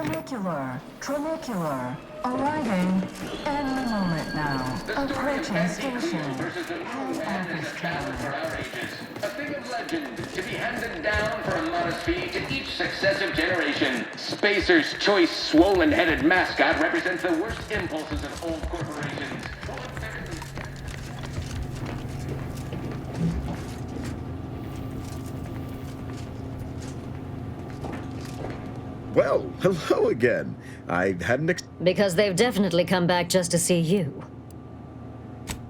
Trinicular. Arriving any moment now. Approaching station. Head office tower. A thing of legend to be handed down for a modest fee to each successive generation. Spacer's choice swollen-headed mascot represents the worst impulses of old corporations. Well, hello again. I hadn't Because they've definitely come back just to see you.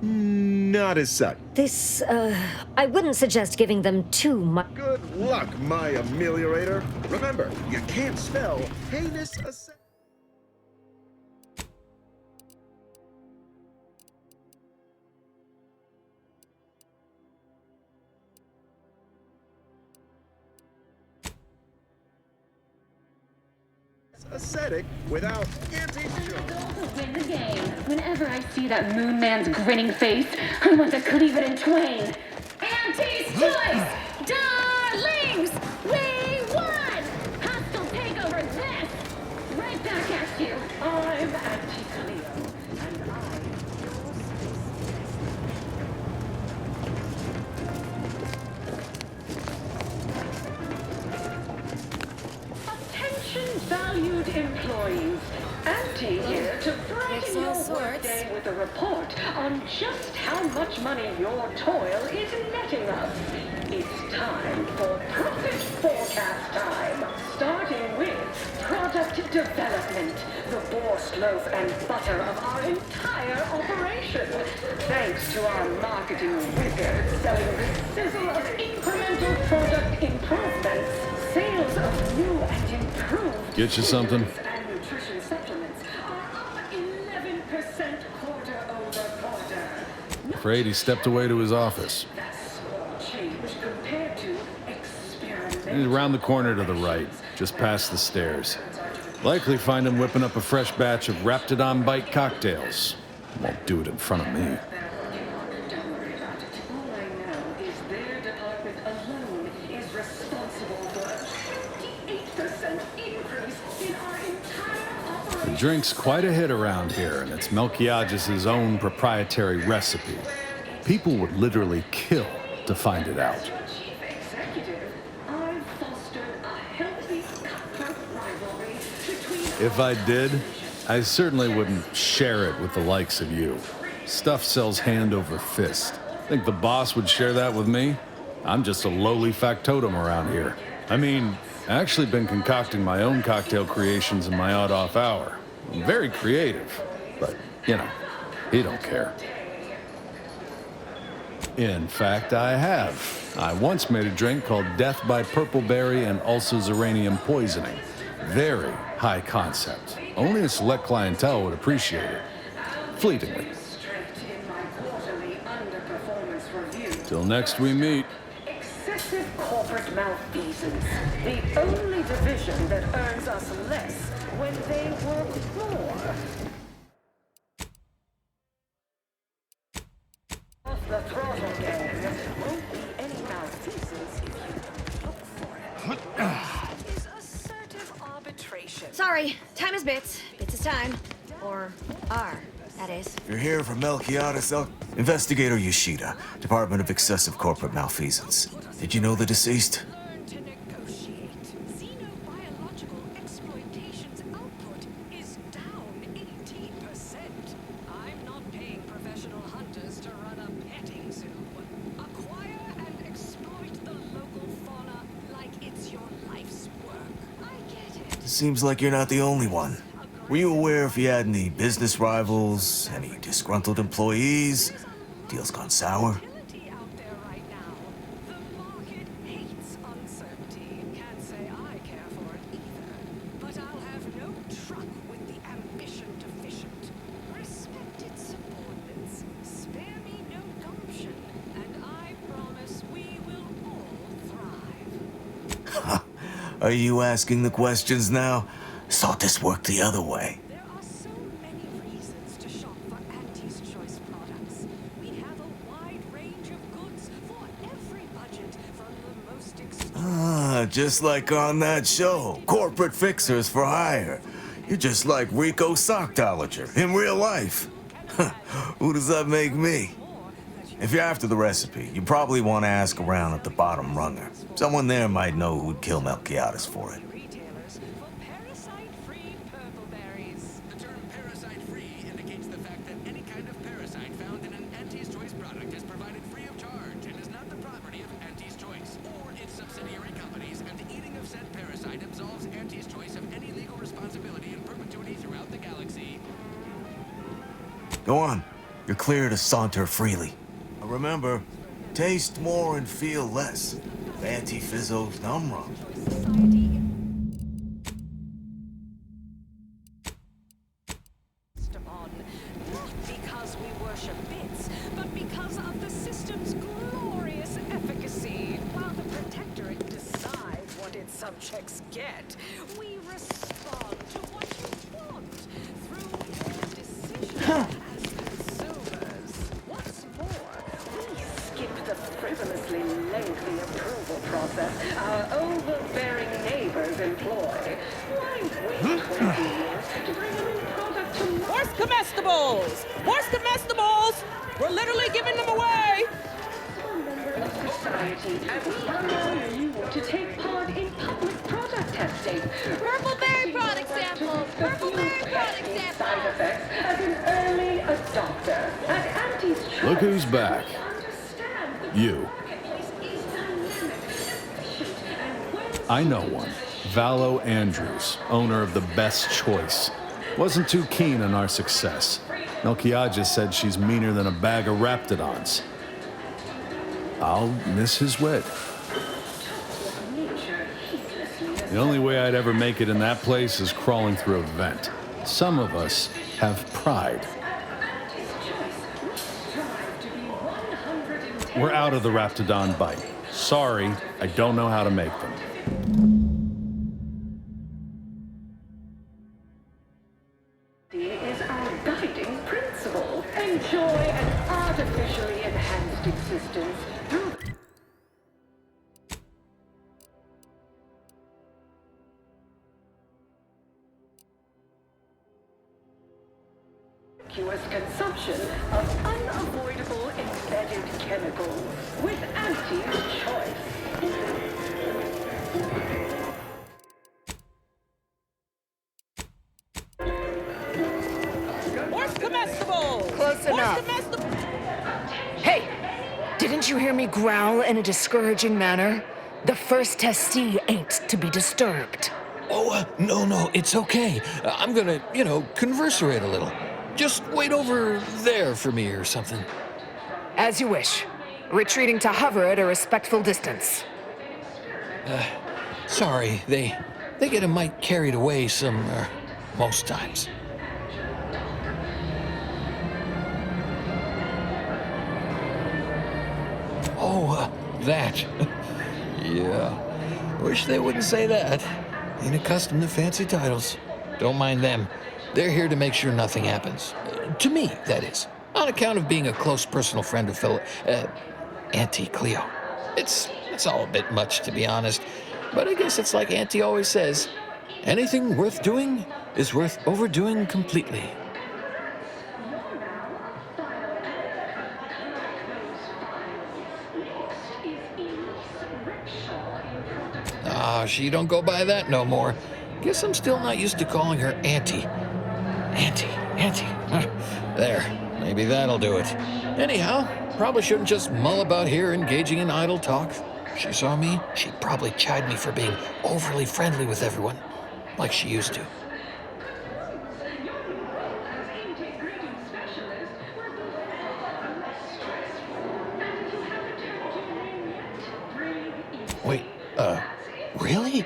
Not as such. This, I wouldn't suggest giving them too much. Good luck, my ameliorator. Remember, you can't spell heinous ascetic without anti-show. To win the game. Whenever I see that Moon Man's grinning face, I want to cleave it in twain. Auntie's choice! Darlings! We won! Hostile takeover this! Right back at you. I'm Auntie Cleo, and I'm Attention valued employees. Auntie here to brighten your workday with a report on just how much money your toil is netting us. It's time for profit forecast time, starting with product development, the borscht loaf and butter of our entire operation. Thanks to our marketing wizards selling the sizzle of incremental product improvements, sales of new and improved Get you something? and nutrition supplements are up 11% quarter-over-quarter. Afraid he stepped away to his office. That's small change compared to experimental. He's around the corner to the right, just past the stairs. Likely find him whipping up a fresh batch of Raptidon Bite cocktails. Won't do it in front of me. Don't worry about it. All I know is their department alone is responsible for a 28% increase in our entire operation. The drink's quite a hit around here, and it's Melquiades' own proprietary recipe. People would literally kill to find it out. Chief Executive, I've fostered a healthy cutthroat rivalry between If I did, I certainly wouldn't share it with the likes of you. Stuff sells hand over fist. Think the boss would share that with me? I'm just a lowly factotum around here. I mean, I actually been concocting my own cocktail creations in my odd-off hour. I'm very creative, but, you know, he don't care. In fact, I have. I once made a drink called Death by Purpleberry and also Uranium Poisoning. Very high concept. Only a select clientele would appreciate it. Fleetingly. Till next we meet. excessive corporate malfeasance, the only division that earns us less when they work more. Off the throttle, gang. Won't be any malfeasance if you look for it. Is assertive arbitration. Sorry, time is bits. Bits is time. Or are, that is. You're here for Melquiades, Investigator Yoshida, Department of Excessive Corporate Malfeasance. Did you know the deceased? Learn to negotiate. Xenobiological exploitation's output is down 80%. I'm not paying professional hunters to run a petting zoo. Acquire and exploit the local fauna like it's your life's work. I get it. Seems like you're not the only one. Were you aware if you had any business rivals, any disgruntled employees? Deals gone sour? Volatility out there right now. The market hates uncertainty. Can't say I care for it either. But I'll have no truck with the ambition deficient. Respected subordinates, spare me no gumption, and I promise we will all thrive. Are you asking the questions now? Thought this worked the other way. There are so many reasons to shop for Auntie's Choice products. We have a wide range of goods for every budget, from the most just like on that show, Corporate Fixers for Hire. You're just like Rico Sockdolager in real life. Who does that make me? If you're after the recipe, you probably want to ask around at the bottom runner. Someone there might know who'd kill Melquiades for it. Retailers for parasite-free purple berries. The term parasite-free indicates the fact that any kind of parasite found in an Auntie's Choice product is provided free of charge and is not the property of Auntie's Choice or its subsidiary companies, and the eating of said parasite absolves Auntie's Choice of any legal responsibility in perpetuity throughout the galaxy. Go on. You're clear to saunter freely. Remember, taste more and feel less. Auntie Fizzo's numb rum. Not because we worship bits, but because of the system's glorious efficacy. While the Protectorate decides what its subjects get, we respond to what you want through your decision as consumers. What's more, we skip the frivolously lengthy approval process our overbearing neighbors employ. Why wait 20 years to bring a new product to market? Horse comestibles! Horse comestibles! We're literally giving them away! Member of society, we allow you to take part in public product testing. Purpleberry product sample! Purpleberry product Side sample! effects as an early adopter. At Auntie's Choice, Look who's back. understand You. marketplace is dynamic, efficient, and well I know one. Valo Andrews, owner of the Best Choice. Wasn't too keen on our success. Melquiades said she's meaner than a bag of Raptidons. I'll miss his wit. The only way I'd ever make it in that place is crawling through a vent. Some of us have pride. We're out of the Raptidon bite. Sorry, I don't know how to make them. is our guiding principle. Enjoy an artificially enhanced existence through innocuous consumption of unavoidable embedded chemicals with Auntie's Choice. Horse comestibles! Close enough. Horse comestibles! Hey, didn't you hear me growl in a discouraging manner? The first testee ain't to be disturbed. Oh, no, it's okay. I'm gonna, converserate a little. Just wait over there for me or something. As you wish. Retreating to hover at a respectful distance. Sorry, they get a mite carried away most times. Oh, that. Yeah. Wish they wouldn't say that. Ain't accustomed to fancy titles. Don't mind them. They're here to make sure nothing happens. To me, that is. On account of being a close personal friend of Auntie Cleo. It's all a bit much, to be honest. But I guess it's like Auntie always says, anything worth doing is worth overdoing completely. She don't go by that no more. Guess I'm still not used to calling her Auntie. Auntie. There, maybe that'll do it. Anyhow, probably shouldn't just mull about here engaging in idle talk. If she saw me, she'd probably chide me for being overly friendly with everyone, like she used to. Wait, really?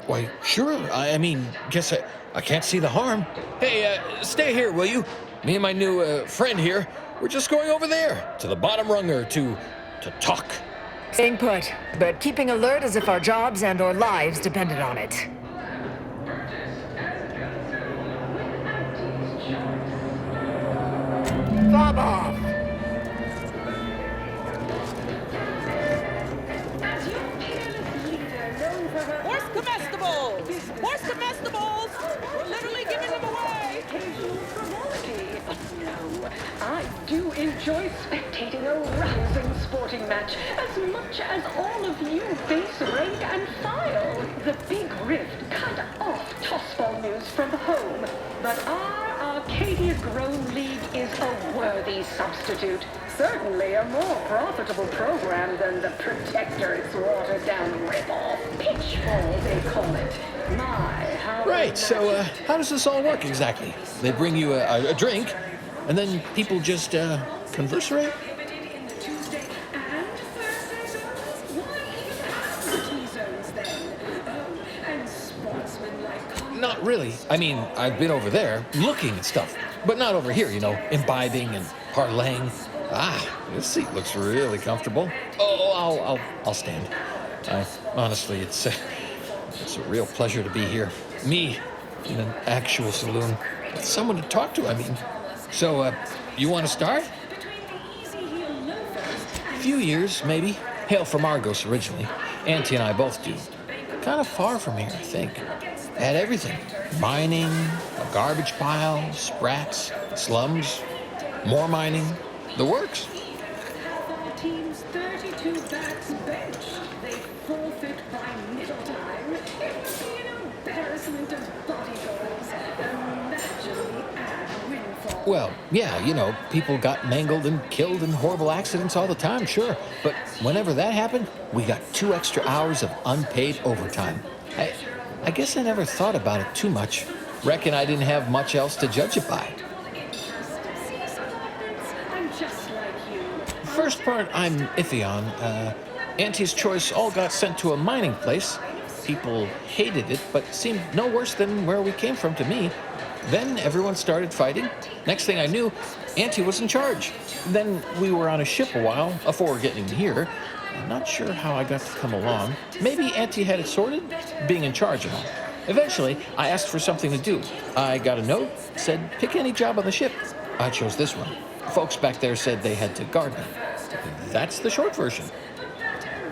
Why, sure. I mean, guess I can't see the harm. Hey, stay here, will you? Me and my new friend here, we're just going over there, to the bottom runger, to talk. Staying put, but keeping alert as if our jobs and or lives depended on it. Fob off! As your peerless Comestibles! Horse comestibles! We're literally giving them away! Occasional frivolity. No, I do enjoy spectating a rousing sporting match as much as all of you face rank and file. The Big Rift cut off tossball news from home, but our Arcadia Grown League is a worthy substitute. Certainly a more profitable program than the Protectorate's watered-down ripoff. Pitchfall, they call it. My, how... Right, so how does this all work exactly? They bring you a drink, and then people just conversate? Not really. I mean, I've been over there looking at stuff, but not over here, you know, imbibing and parlaying. Ah, this seat looks really comfortable. Oh, I'll stand. Honestly, it's a real pleasure to be here. Me, in an actual saloon. With someone to talk to, I mean. So, you want to start? A few years, maybe. Hail from Argos originally. Auntie and I both do. Kind of far from here, I think. Had everything. Mining, a garbage pile, sprats, slums, more mining. The works. Half our team's 32 backs benched. They forfeit by middle time. It would be an embarrassment of body goals. Imagine the ad windfall. Well, yeah, you know, people got mangled and killed in horrible accidents all the time, sure. But whenever that happened, we got 2 extra hours of unpaid overtime. I guess I never thought about it too much. Reckon I didn't have much else to judge it by. First part I'm iffy on. Auntie's Choice all got sent to a mining place. People hated it, but seemed no worse than where we came from to me. Then everyone started fighting. Next thing I knew, Auntie was in charge. Then we were on a ship a while before getting here. I'm not sure how I got to come along. Maybe Auntie had it sorted, being in charge and all. Eventually, I asked for something to do. I got a note, said pick any job on the ship. I chose this one. Folks back there said they had to guard me. That's the short version.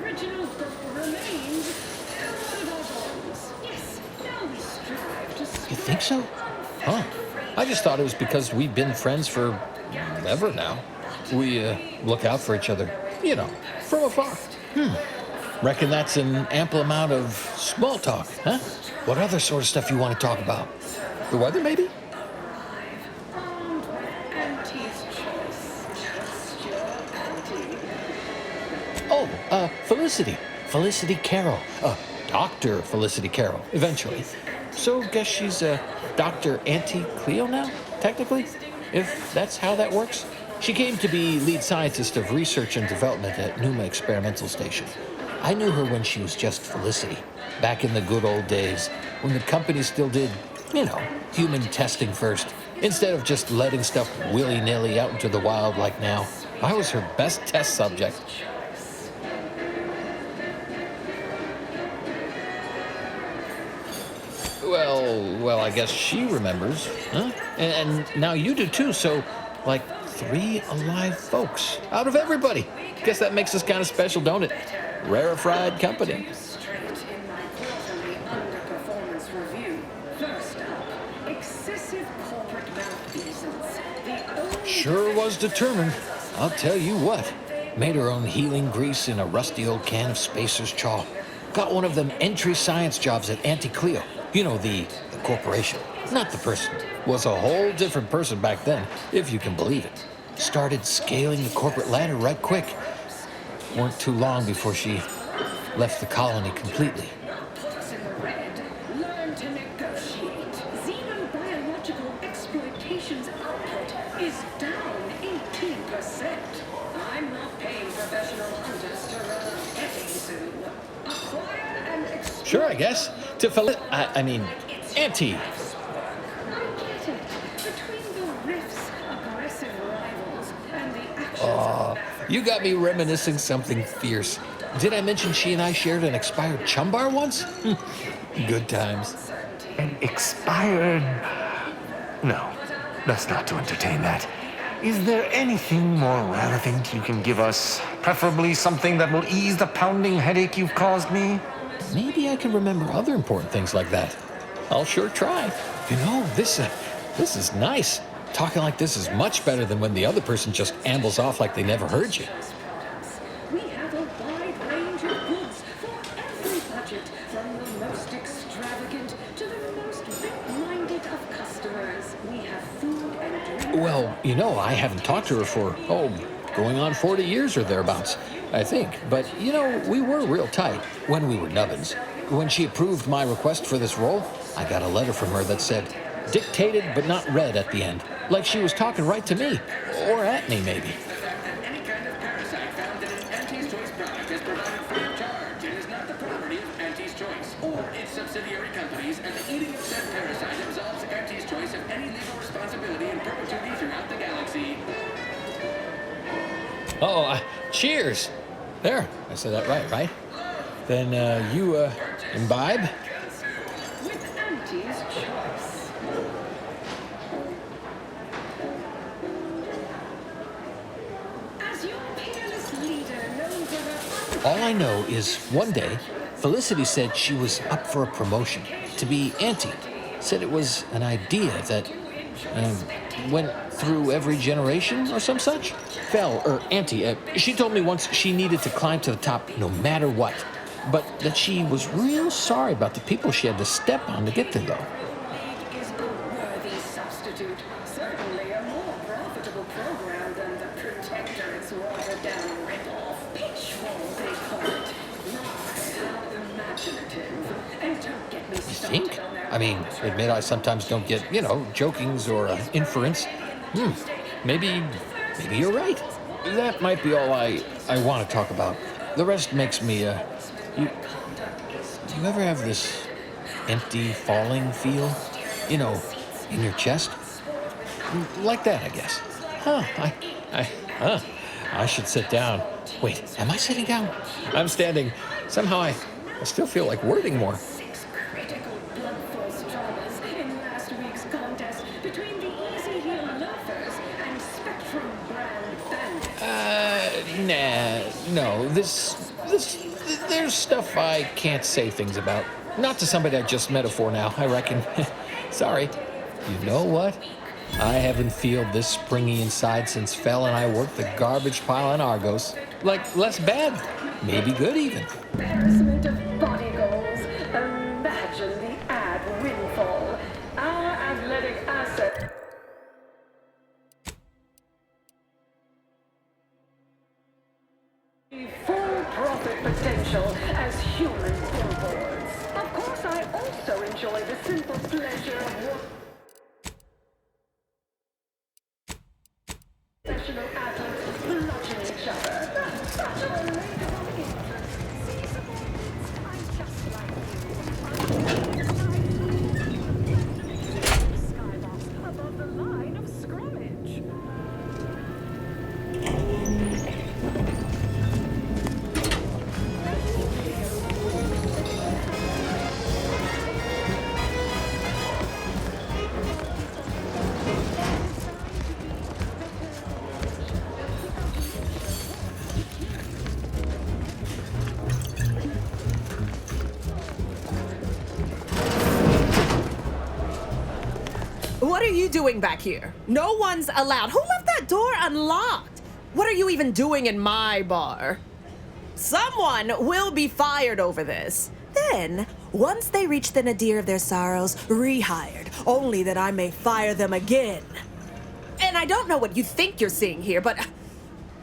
Original goal remains. Yes, now we strive to... You think so? Huh. I just thought it was because we've been friends for ever now. We look out for each other, you know, from afar. Reckon that's an ample amount of small talk, huh? What other sort of stuff you want to talk about? The weather, maybe? Oh, Felicity. Felicity Carroll. Dr. Felicity Carroll, eventually. So, guess she's Dr. Auntie Cleo now, technically? If that's how that works? She came to be lead scientist of research and development at Numa Experimental Station. I knew her when she was just Felicity, back in the good old days, when the company still did, you know, human testing first, instead of just letting stuff willy-nilly out into the wild like now. I was her best test subject. Well, I guess she remembers, huh? And now you do too, so, like, 3 alive folks out of everybody. Guess that makes us kind of special, don't it? Rarefied company. Sure was determined. I'll tell you what. Made her own healing grease in a rusty old can of Spacer's Chaw. Got one of them entry science jobs at Auntie Cleo. You know, the corporation, not the person. Was a whole different person back then, if you can believe it. Started scaling the corporate ladder right quick. Weren't too long before she left the colony completely. Learn to negotiate. Xenobiological exploitation's output is down 18%. I'm not paying professional hunters to run a petting zoo. Acquire and exploit. Sure, I guess. To I mean, Auntie. Oh, you got me reminiscing something fierce. Did I mention she and I shared an expired chum bar once? Good times. An expired... No, that's not to entertain that. Is there anything more relevant you can give us? Preferably something that will ease the pounding headache you've caused me? maybe I can remember other important things like that. I'll sure try. You know, this is nice. Talking like this is much better than when the other person just ambles off like they never heard you. We have a wide range of goods for every budget, from the most extravagant to the most big-minded of customers. We have food and drink. Well, you know, I haven't talked to her for, going on 40 years or thereabouts, I think. But, you know, we were real tight when we were nubbins. When she approved my request for this role, I got a letter from her that said, dictated but not read at the end. Like she was talking right to me. Or at me, maybe. Any kind of parasite found in an Auntie's Choice product is provided free of charge and is not the property of Auntie's Choice or its subsidiary companies, and the eating of said parasite absolves Auntie's Choice of any legal responsibility in perpetuity throughout the galaxy. Oh, cheers. There, I said that right? Then, you, imbibe? With Auntie's Choice. As your peerless leader knows of All I know is one day, Felicity said she was up for a promotion to be Auntie. Said it was an idea that went through every generation or some such. Auntie, she told me once she needed to climb to the top no matter what. But that she was real sorry about the people she had to step on to get there, though. is a worthy substitute. Certainly a more profitable program than the Protectorate's watered-down rip-off pitchfork, they call it. How imaginative. And don't get me You started think? on their I mean, admit I sometimes don't get, jokings or inference. Maybe you're right. That might be all I want to talk about. The rest makes me, Do you ever have this empty falling feel? In your chest? Like that, I guess. I should sit down. Wait, am I sitting down? I'm standing. Somehow I still feel like wording more. critical blood force dramas in last week's contest between the Easy Heel Loafers and Spectrum Brand Bandits. No. There's stuff I can't say things about. Not to somebody I just met for now, I reckon. Sorry. You know what? I haven't felt this springy inside since Fel and I worked the garbage pile on Argos. Like, less bad. Maybe good, even. Embarrassment of body goals. Imagine the ad windfall. Our athletic asset. Full profit potential as human billboards. Of course, I also enjoy the simple pleasure of professional athletes bludgeon each other. Such a relatable interest. I'm just like you. Skybox above the line of scrummage. What are you doing back here? No one's allowed. Who left that door unlocked? What are you even doing in my bar? Someone will be fired over this. Then, once they reach the nadir of their sorrows, rehired, only that I may fire them again. And I don't know what you think you're seeing here, but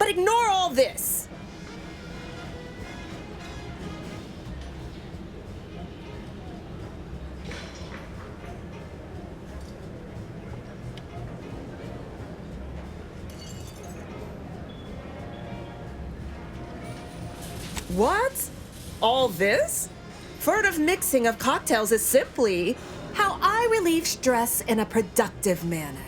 ignore all this. What? All this? Furtive mixing of cocktails is simply how I relieve stress in a productive manner.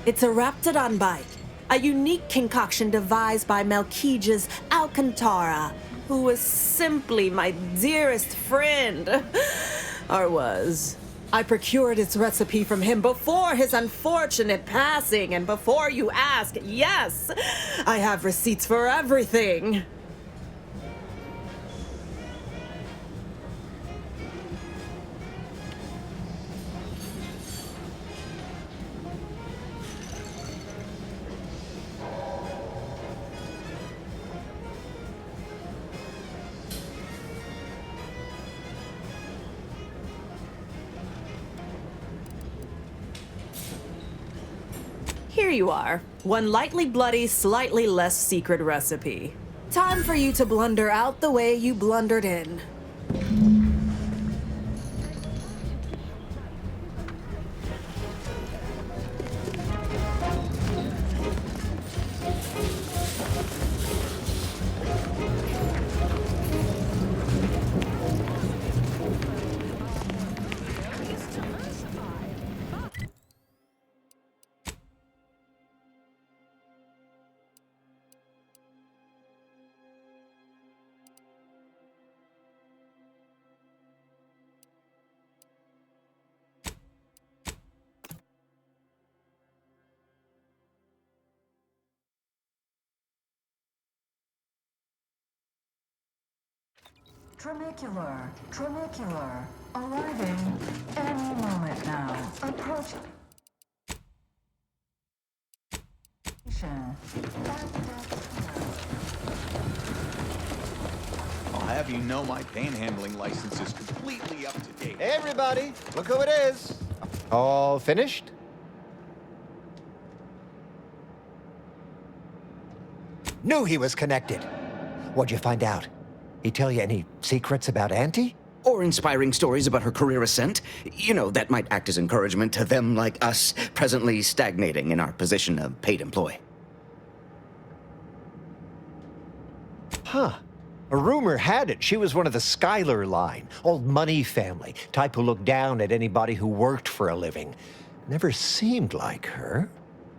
It's a Raptidon bite, a unique concoction devised by Melquiades Alcantara, who was simply my dearest friend. Or was. I procured its recipe from him before his unfortunate passing, and before you ask, yes, I have receipts for everything. here you are. One lightly bloody, slightly less secret recipe. Time for you to blunder out the way you blundered in. Tramicular, arriving any moment now. Approach. I'll have you know my panhandling license is completely up to date. Hey everybody, look who it is. All finished? Knew he was connected. What'd you find out? He tell you any secrets about Auntie? Or inspiring stories about her career ascent? You know, that might act as encouragement to them like us, presently stagnating in our position of paid employee. Huh. A rumor had it she was one of the Schuyler line, old money family, type who looked down at anybody who worked for a living. Never seemed like her.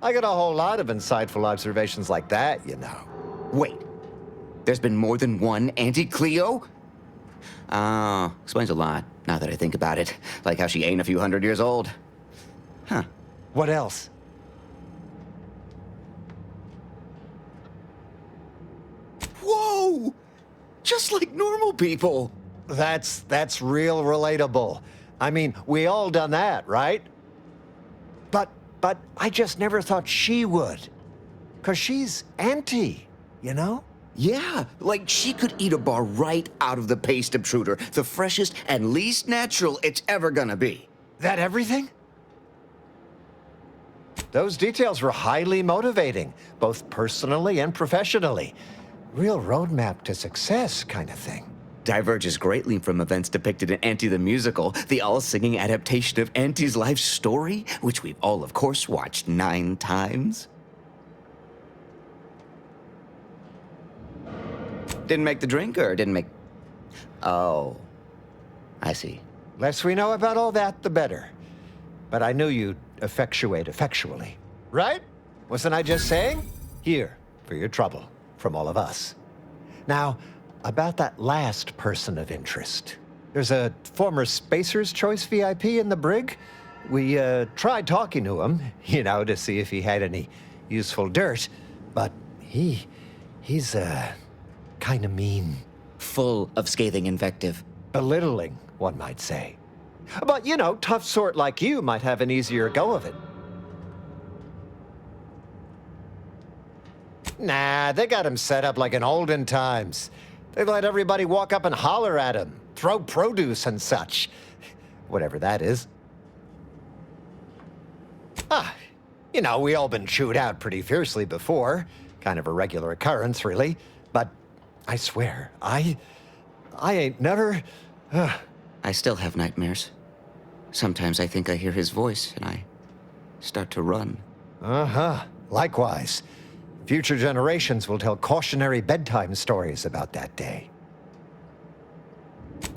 I got a whole lot of insightful observations like that, you know. Wait. There's been more than one Auntie Cleo? Explains a lot, now that I think about it. Like how she ain't a few hundred years old. Huh. What else? Whoa! Just like normal people. That's real relatable. I mean, we all done that, right? But I just never thought she would. 'Cause she's Auntie, you know? Yeah, like she could eat a bar right out of the paste obtruder, the freshest and least natural it's ever gonna be. That everything? Those details were highly motivating, both personally and professionally. Real roadmap to success kind of thing. Diverges greatly from events depicted in Auntie the Musical, the all-singing adaptation of Auntie's life story, which we've all, of course, watched 9 times. Didn't make the drink, or didn't make... Oh, I see. Less we know about all that, the better. But I knew you'd effectuate effectually. Right? Wasn't I just saying? Here, for your trouble, from all of us. Now, about that last person of interest. There's a former Spacer's Choice VIP in the brig. We tried talking to him, you know, to see if he had any useful dirt. But he's kind of mean. Full of scathing invective. Belittling, one might say. But, you know, tough sort like you might have an easier go of it. Nah, they got him set up like in olden times. They let everybody walk up and holler at him, throw produce and such. Whatever that is. You know, we all been chewed out pretty fiercely before. Kind of a regular occurrence, really. But I swear, I ain't never... I still have nightmares. Sometimes I think I hear his voice, and I start to run. Uh-huh. Likewise. Future generations will tell cautionary bedtime stories about that day.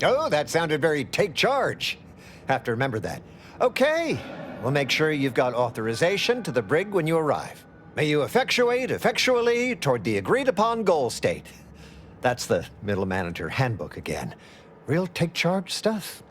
Oh, that sounded very take charge. Have to remember that. Okay, we'll make sure you've got authorization to the brig when you arrive. May you effectuate effectually toward the agreed-upon goal state. That's the middle manager handbook again. Real take charge stuff.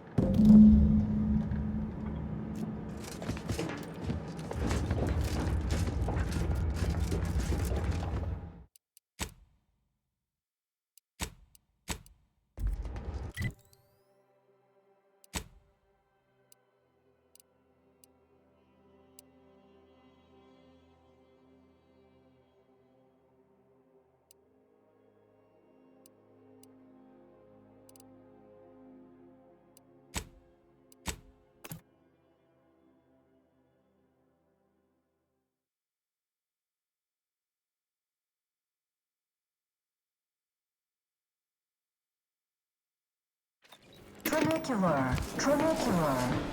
Trinicular.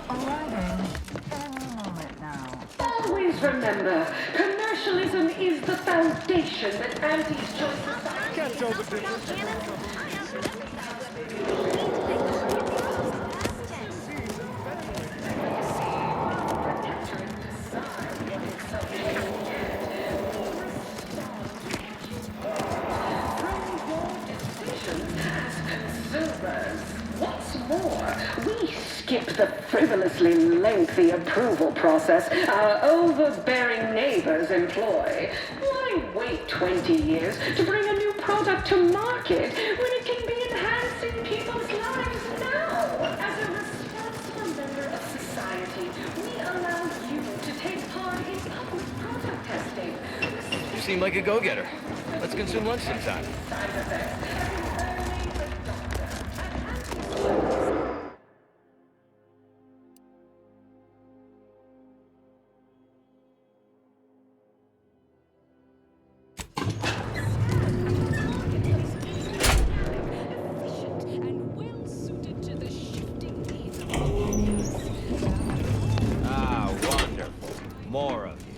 Arriving any moment now. Always remember, commercialism is the foundation that anti-choice society... Can't tell the difference. What's more, we skip the frivolously lengthy approval process our overbearing neighbors employ. Why wait 20 years to bring a new product to market when it can be enhancing people's lives now? As a responsible member of society, we allow you to take part in public product testing. You seem like a go-getter. Let's consume lunch sometime. Side effects. Ah, wonderful. More of you.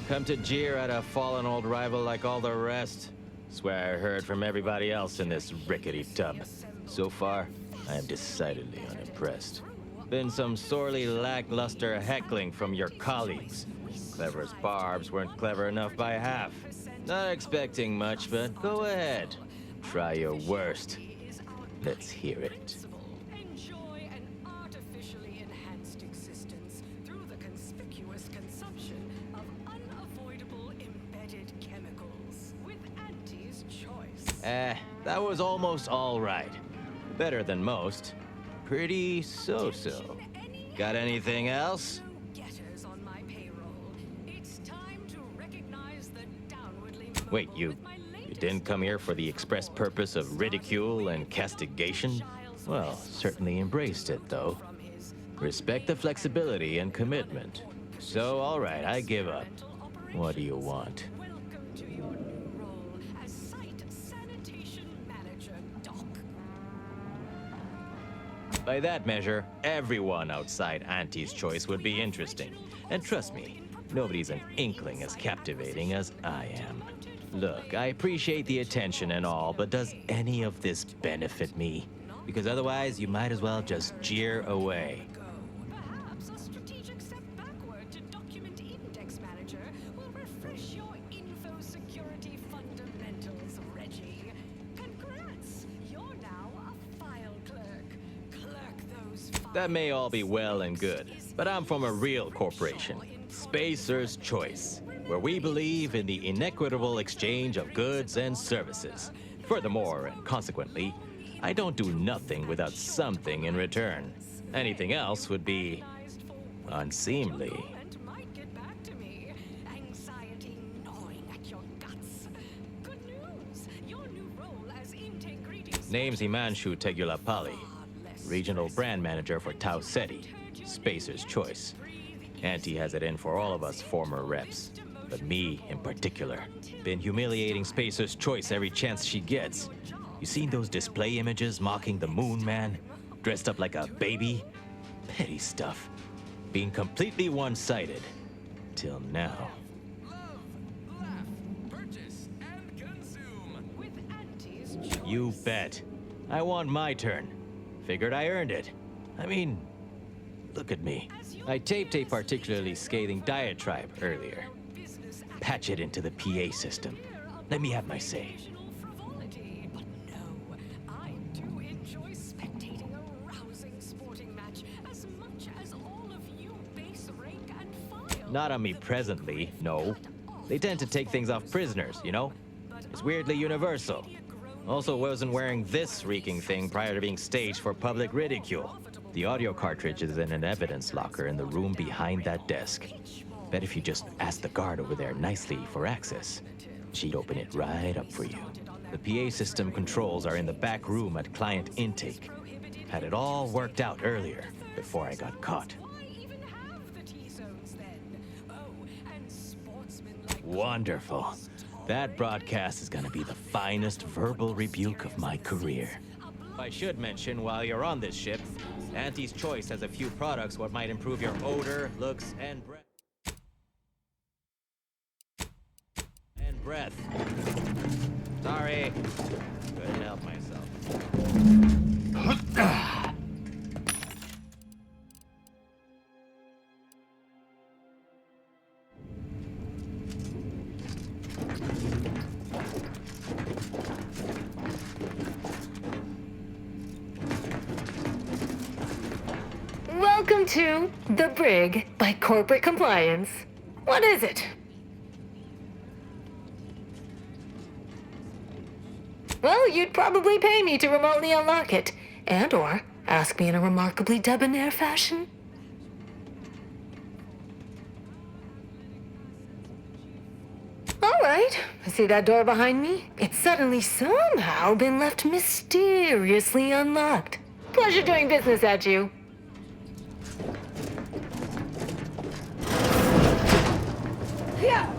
Come to jeer at a fallen old rival like all the rest? Swear I heard from everybody else in this rickety tub. So far, I am decidedly unimpressed. Been some sorely lackluster heckling from your colleagues. Clever as barbs weren't clever enough by half. Not expecting much, but go ahead. Try your worst. Let's hear it. Enjoy an artificially enhanced existence through the conspicuous consumption of unavoidable embedded chemicals with Auntie's choice. That was almost all right. Better than most. Pretty so-so. Got anything else? Getters on my payroll. It's time to recognize the downwardly Wait, you didn't come here for the express purpose of ridicule and castigation? Well, certainly embraced it, though. Respect the flexibility and commitment. So, all right, I give up. What do you want? as site sanitation manager, Doc. By that measure, everyone outside Auntie's choice would be interesting. And trust me, nobody's an inkling as captivating as I am. Look, I appreciate the attention and all, but does any of this benefit me? Because otherwise, you might as well just jeer away. Perhaps a strategic step backward to document index manager will refresh your info security fundamentals, Reggie. Congrats! You're now a file clerk. Clerk those files. That may all be well and good, but I'm from a real corporation, Spacer's Choice, where we believe in the inequitable exchange of goods and services. Furthermore, and consequently, I don't do nothing without something in return. Anything else would be unseemly. Anxiety gnawing at your guts. Good news! Your new role as integrity. Name's Himanshu Tegulapalli, Regional Brand Manager for Tau Ceti, Spacer's Choice. Auntie has it in for all of us former reps, but me in particular. Been humiliating Spacer's Choice every chance she gets. You seen those display images mocking the Moon Man? Dressed up like a baby? Petty stuff. Being completely one-sided. Till now. You bet. I want my turn. Figured I earned it. I mean, look at me. I taped a particularly scathing diatribe earlier. Patch it into the PA system. Let me have my say. I do enjoy spectating a rousing sporting match as much as all of you base rank and file. Not on me presently, no. They tend to take things off prisoners, you know? It's weirdly universal. Also wasn't wearing this reeking thing prior to being staged for public ridicule. The audio cartridge is in an evidence locker in the room behind that desk. Bet if you just asked the guard over there nicely for access, she'd open it right up for you. The PA system controls are in the back room at client intake. Had it all worked out earlier, before I got caught. Wonderful. That broadcast is gonna be the finest verbal rebuke of my career. I should mention, while you're on this ship, Auntie's Choice has a few products what might improve your odor, looks, and breath. Sorry. Couldn't help myself. Welcome to The Brig by Corporate Compliance. What is it? Well, you'd probably pay me to remotely unlock it, and/or ask me in a remarkably debonair fashion. All right, see that door behind me? It's suddenly somehow been left mysteriously unlocked. Pleasure doing business at you. Yeah.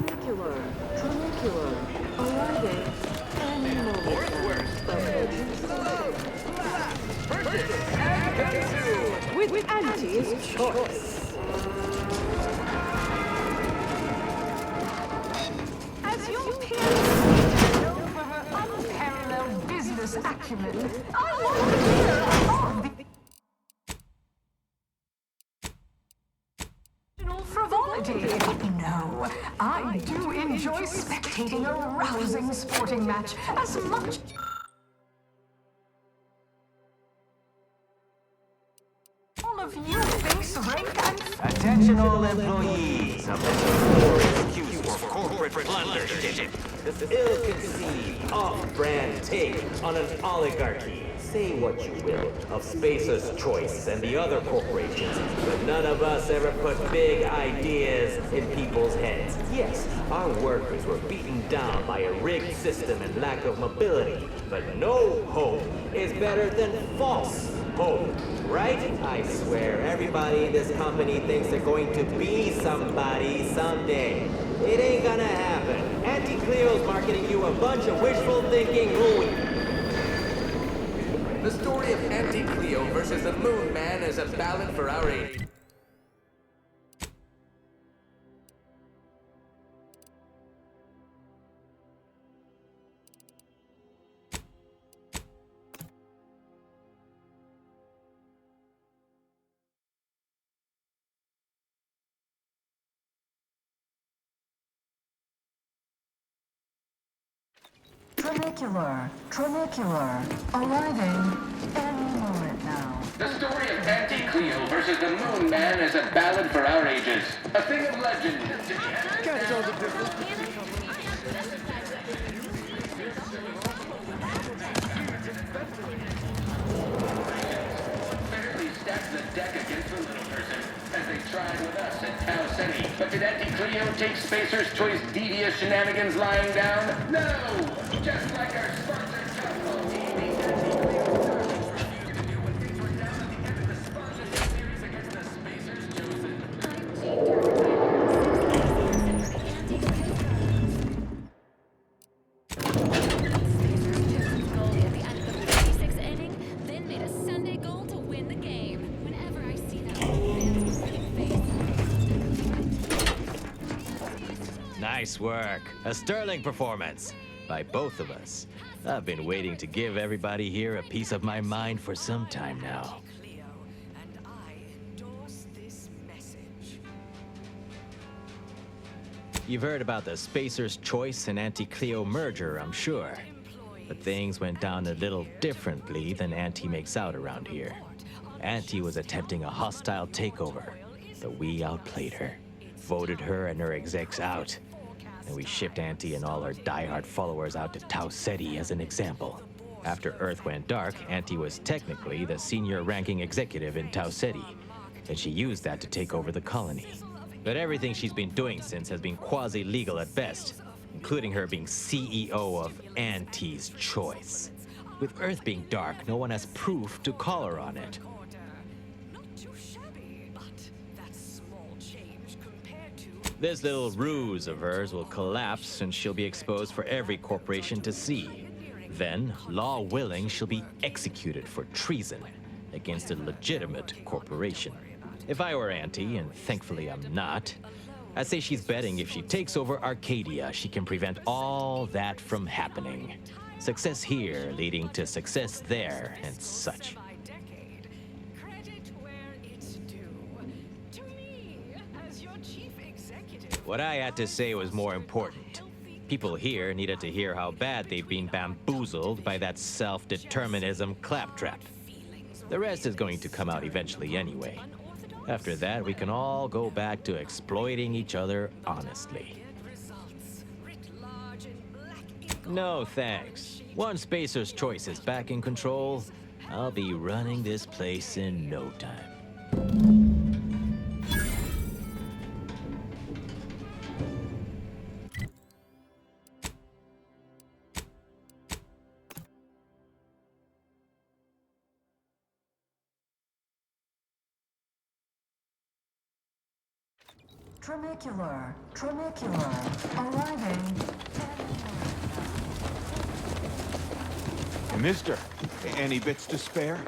Trinicular, arriving any moment now. With Auntie's Choice. As your peer known for her unparalleled business acumen, I want to hear of the frivolity. No, I do enjoy spectating a rousing sporting match as much. All of you face rank and Attention all employees of this poor excuse for corporate blunderstone. This ill-conceived, off-brand take on an oligarchy. Say what you will of Spacer's Choice and the other corporations, but none of us ever put big ideas in people's heads. Yes, our workers were beaten down by a rigged system and lack of mobility, but no hope is better than false hope, right? I swear everybody in this company thinks they're going to be somebody someday. It ain't gonna happen. Auntie Cleo's marketing you a bunch of wishful thinking ruin. The story of Auntie Cleo versus the Moon Man is a ballad for our age. Trinicular, arriving any moment now. The story of Auntie Cleo versus the Moon Man is a ballad for our ages. A thing of legend. Can't tell the difference. Fairly stacked the deck against the little person, as they tried with us at Tau Ceti. But did Auntie Cleo take Spacer's Choice devious shenanigans lying down? No! Just like our sponsor Telephone TV, Auntie Cleo refused to do when things were down at the end of the sponsorship series against the Spacer's Chosen. At the end of the 36th inning, then made a Nice work. A sterling performance by both of us. I've been waiting to give everybody here a piece of my mind for some time now. You've heard about the Spacer's Choice and Anti-Cleo merger, I'm sure. But things went down a little differently than Auntie makes out around here. Auntie was attempting a hostile takeover, but we outplayed her, voted her and her execs out. And we shipped Auntie and all her diehard followers out to Tau Ceti as an example. After Earth went dark, Auntie was technically the senior ranking executive in Tau Ceti, and she used that to take over the colony. But everything she's been doing since has been quasi-legal at best, including her being CEO of Auntie's Choice. With Earth being dark, no one has proof to call her on it. This little ruse of hers will collapse and she'll be exposed for every corporation to see. Then, law willing, she'll be executed for treason against a legitimate corporation. If I were Auntie, and thankfully I'm not, I'd say she's betting if she takes over Arcadia, she can prevent all that from happening. Success here leading to success there and such. What I had to say was more important. People here needed to hear how bad they've been bamboozled by that self-determinism claptrap. The rest is going to come out eventually anyway. After that, we can all go back to exploiting each other honestly. No thanks. Once Spacer's Choice is back in control, I'll be running this place in no time. Tramicular, arriving. Hey, mister, any bits to spare?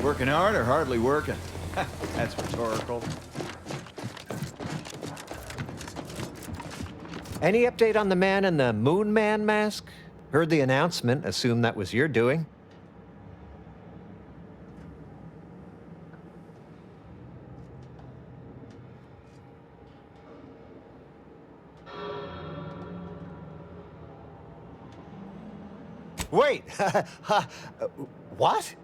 Working hard or hardly working? That's rhetorical. Any update on the man in the Moon Man mask? Heard the announcement, assumed that was your doing. Wait, what?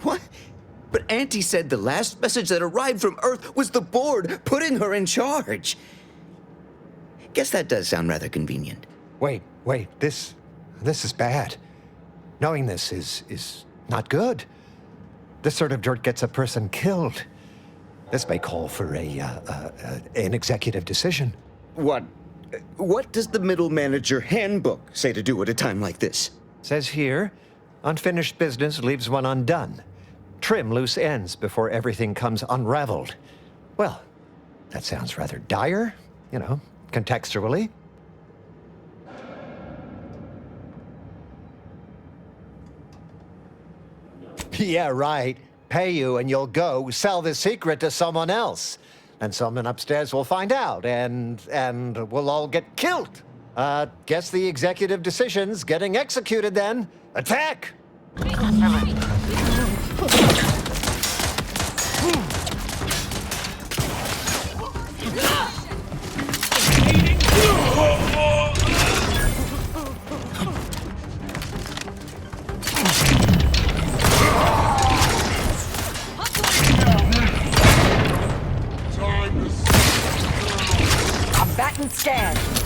What? But Auntie said the last message that arrived from Earth was the board putting her in charge. Guess that does sound rather convenient. Wait, this is bad. Knowing this is not good. This sort of dirt gets a person killed. This may call for an executive decision. What does the middle manager handbook say to do at a time like this? Says here, unfinished business leaves one undone. Trim loose ends before everything comes unraveled. Well, that sounds rather dire, you know, contextually. Yeah, right. Pay you and you'll go sell the secret to someone else. And someone upstairs will find out, and we'll all get killed. Guess the executive decision's getting executed then. Attack! Combatant scan.